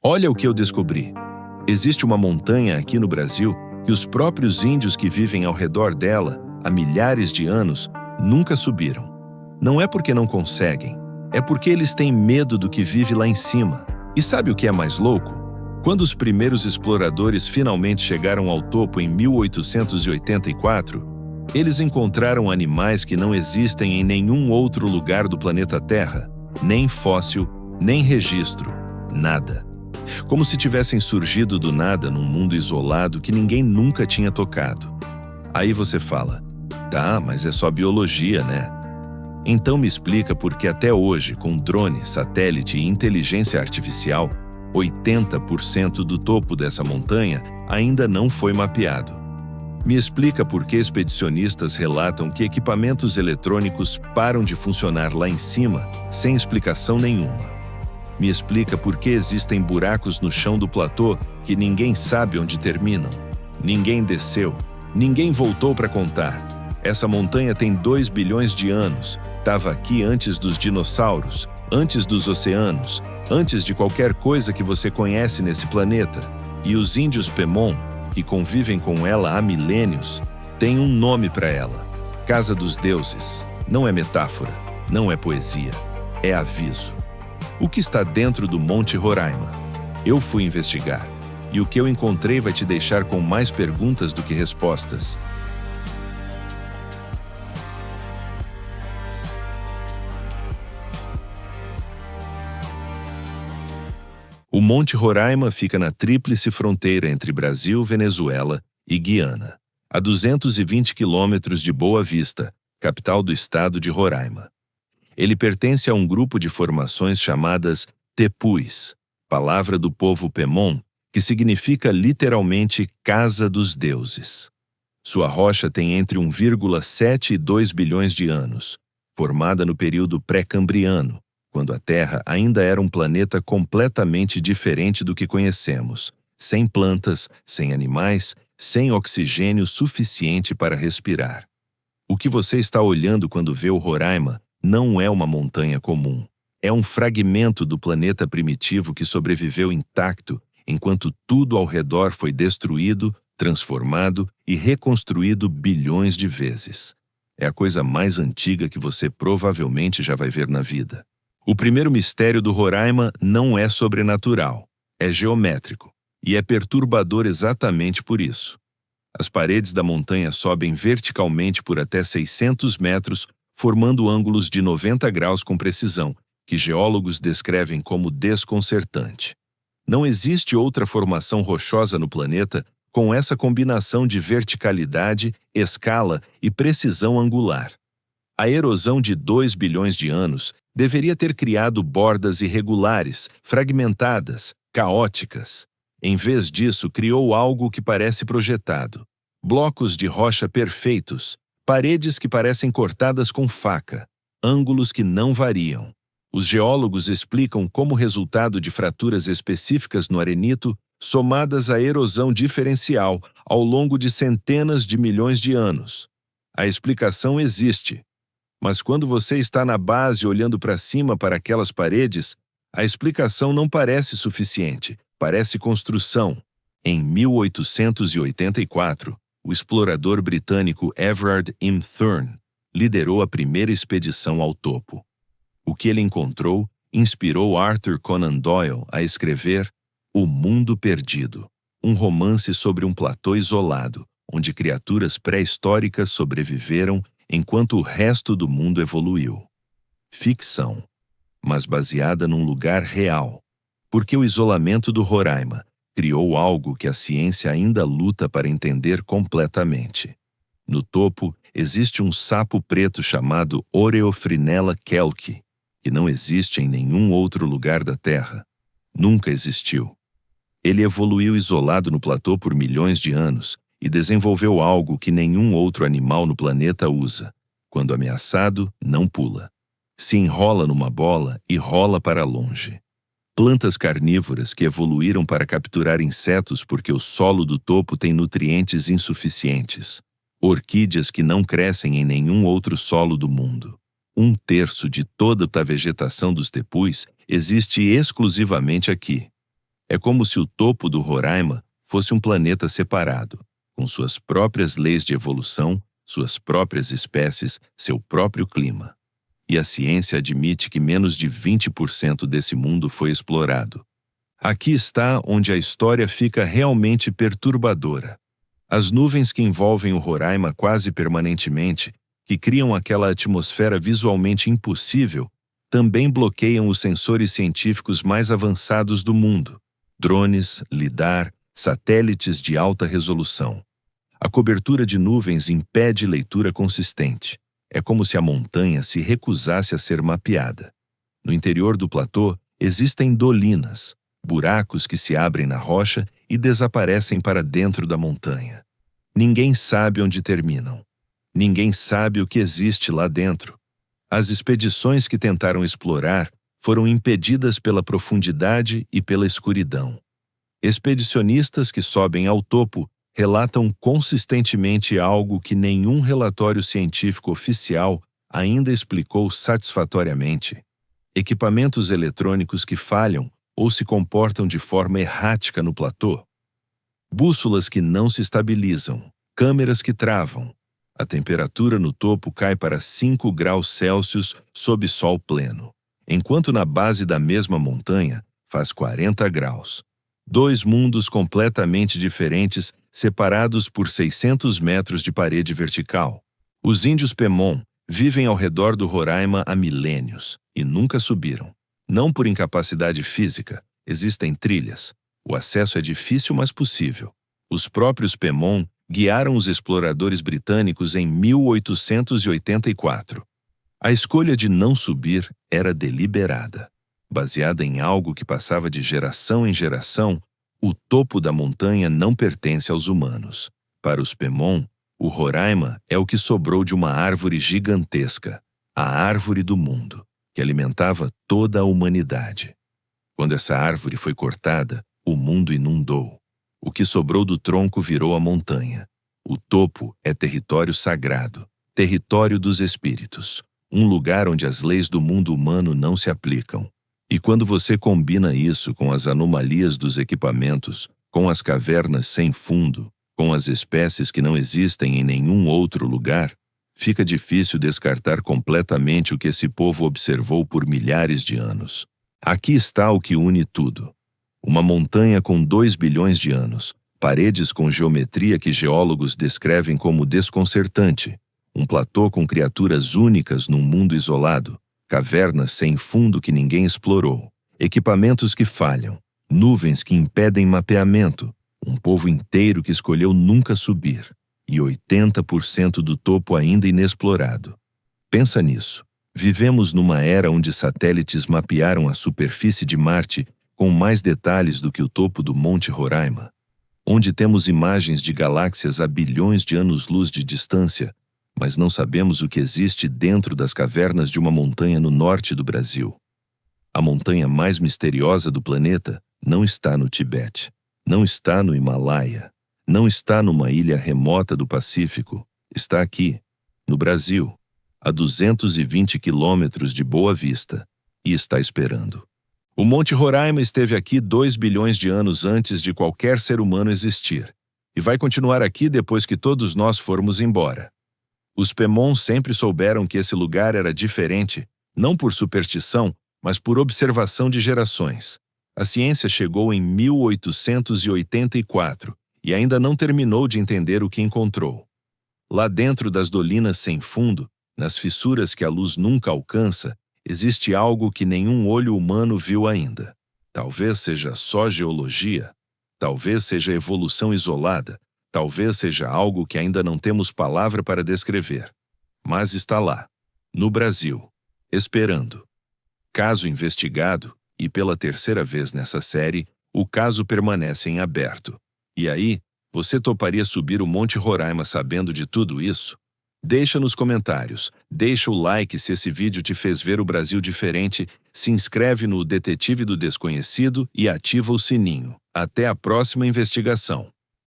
Olha o que eu descobri. Existe uma montanha aqui no Brasil que os próprios índios que vivem ao redor dela, há milhares de anos, nunca subiram. Não é porque não conseguem, é porque eles têm medo do que vive lá em cima. E sabe o que é mais louco? Quando os primeiros exploradores finalmente chegaram ao topo em 1884, eles encontraram animais que não existem em nenhum outro lugar do planeta Terra, nem fóssil, nem registro, nada. Como se tivessem surgido do nada num mundo isolado que ninguém nunca tinha tocado. Aí você fala, tá, mas é só biologia, né? Então me explica por que até hoje, com drone, satélite e inteligência artificial, 80% do topo dessa montanha ainda não foi mapeado. Me explica por que expedicionistas relatam que equipamentos eletrônicos param de funcionar lá em cima sem explicação nenhuma. Me explica por que existem buracos no chão do platô que ninguém sabe onde terminam. Ninguém desceu, ninguém voltou para contar. Essa montanha tem 2 bilhões de anos, estava aqui antes dos dinossauros, antes dos oceanos, antes de qualquer coisa que você conhece nesse planeta. E os índios Pemon, que convivem com ela há milênios, têm um nome para ela: Casa dos Deuses. Não é metáfora, não é poesia, é aviso. O que está dentro do Monte Roraima? Eu fui investigar, e o que eu encontrei vai te deixar com mais perguntas do que respostas. O Monte Roraima fica na tríplice fronteira entre Brasil, Venezuela e Guiana, a 220 quilômetros de Boa Vista, capital do estado de Roraima. Ele pertence a um grupo de formações chamadas Tepus, palavra do povo Pemon, que significa literalmente Casa dos Deuses. Sua rocha tem entre 1,7 e 2 bilhões de anos, formada no período pré-cambriano, quando a Terra ainda era um planeta completamente diferente do que conhecemos, sem plantas, sem animais, sem oxigênio suficiente para respirar. O que você está olhando quando vê o Roraima não é uma montanha comum. É um fragmento do planeta primitivo que sobreviveu intacto enquanto tudo ao redor foi destruído, transformado e reconstruído bilhões de vezes. É a coisa mais antiga que você provavelmente já vai ver na vida. O primeiro mistério do Roraima não é sobrenatural, é geométrico, e é perturbador exatamente por isso. As paredes da montanha sobem verticalmente por até 600 metros, formando ângulos de 90 graus com precisão, que geólogos descrevem como desconcertante. Não existe outra formação rochosa no planeta com essa combinação de verticalidade, escala e precisão angular. A erosão de 2 bilhões de anos deveria ter criado bordas irregulares, fragmentadas, caóticas. Em vez disso, criou algo que parece projetado. Blocos de rocha perfeitos, paredes que parecem cortadas com faca, ângulos que não variam. Os geólogos explicam como resultado de fraturas específicas no arenito, somadas à erosão diferencial ao longo de centenas de milhões de anos. A explicação existe. Mas quando você está na base olhando para cima para aquelas paredes, a explicação não parece suficiente, parece construção. Em 1884, o explorador britânico Everard M. Thurn liderou a primeira expedição ao topo. O que ele encontrou inspirou Arthur Conan Doyle a escrever O Mundo Perdido, um romance sobre um platô isolado, onde criaturas pré-históricas sobreviveram enquanto o resto do mundo evoluiu. Ficção, mas baseada num lugar real, porque o isolamento do Roraima criou algo que a ciência ainda luta para entender completamente. No topo, existe um sapo preto chamado Oreofrinella kelki, que não existe em nenhum outro lugar da Terra. Nunca existiu. Ele evoluiu isolado no platô por milhões de anos e desenvolveu algo que nenhum outro animal no planeta usa. Quando ameaçado, não pula. Se enrola numa bola e rola para longe. Plantas carnívoras que evoluíram para capturar insetos porque o solo do topo tem nutrientes insuficientes. Orquídeas que não crescem em nenhum outro solo do mundo. 1/3 de toda a vegetação dos tepus existe exclusivamente aqui. É como se o topo do Roraima fosse um planeta separado, com suas próprias leis de evolução, suas próprias espécies, seu próprio clima. E a ciência admite que menos de 20% desse mundo foi explorado. Aqui está onde a história fica realmente perturbadora. As nuvens que envolvem o Roraima quase permanentemente, que criam aquela atmosfera visualmente impossível, também bloqueiam os sensores científicos mais avançados do mundo: drones, lidar, satélites de alta resolução. A cobertura de nuvens impede leitura consistente. É como se a montanha se recusasse a ser mapeada. No interior do platô existem dolinas, buracos que se abrem na rocha e desaparecem para dentro da montanha. Ninguém sabe onde terminam. Ninguém sabe o que existe lá dentro. As expedições que tentaram explorar foram impedidas pela profundidade e pela escuridão. Expedicionistas que sobem ao topo relatam consistentemente algo que nenhum relatório científico oficial ainda explicou satisfatoriamente: equipamentos eletrônicos que falham ou se comportam de forma errática no platô, bússolas que não se estabilizam, câmeras que travam. A temperatura no topo cai para 5 graus Celsius sob sol pleno, enquanto na base da mesma montanha faz 40 graus. Dois mundos completamente diferentes, separados por 600 metros de parede vertical. Os índios Pemon vivem ao redor do Roraima há milênios e nunca subiram. Não por incapacidade física, existem trilhas. O acesso é difícil, mas possível. Os próprios Pemon guiaram os exploradores britânicos em 1884. A escolha de não subir era deliberada. Baseada em algo que passava de geração em geração, o topo da montanha não pertence aos humanos. Para os Pemon, o Roraima é o que sobrou de uma árvore gigantesca, a árvore do mundo, que alimentava toda a humanidade. Quando essa árvore foi cortada, o mundo inundou. O que sobrou do tronco virou a montanha. O topo é território sagrado, território dos espíritos, um lugar onde as leis do mundo humano não se aplicam. E quando você combina isso com as anomalias dos equipamentos, com as cavernas sem fundo, com as espécies que não existem em nenhum outro lugar, fica difícil descartar completamente o que esse povo observou por milhares de anos. Aqui está o que une tudo. Uma montanha com 2 bilhões de anos, paredes com geometria que geólogos descrevem como desconcertante, um platô com criaturas únicas num mundo isolado, cavernas sem fundo que ninguém explorou, equipamentos que falham, nuvens que impedem mapeamento, um povo inteiro que escolheu nunca subir, e 80% do topo ainda inexplorado. Pensa nisso. Vivemos numa era onde satélites mapearam a superfície de Marte com mais detalhes do que o topo do Monte Roraima, onde temos imagens de galáxias a bilhões de anos-luz de distância, mas não sabemos o que existe dentro das cavernas de uma montanha no norte do Brasil. A montanha mais misteriosa do planeta não está no Tibete, não está no Himalaia, não está numa ilha remota do Pacífico, está aqui, no Brasil, a 220 quilômetros de Boa Vista, e está esperando. O Monte Roraima esteve aqui 2 bilhões de anos antes de qualquer ser humano existir, e vai continuar aqui depois que todos nós formos embora. Os Pemon sempre souberam que esse lugar era diferente, não por superstição, mas por observação de gerações. A ciência chegou em 1884 e ainda não terminou de entender o que encontrou. Lá dentro das dolinas sem fundo, nas fissuras que a luz nunca alcança, existe algo que nenhum olho humano viu ainda. Talvez seja só geologia, talvez seja evolução isolada, talvez seja algo que ainda não temos palavra para descrever. Mas está lá, no Brasil, esperando. Caso investigado, e pela terceira vez nessa série, o caso permanece em aberto. E aí, você toparia subir o Monte Roraima sabendo de tudo isso? Deixa nos comentários, deixa o like se esse vídeo te fez ver o Brasil diferente, se inscreve no Detetive do Desconhecido e ativa o sininho. Até a próxima investigação.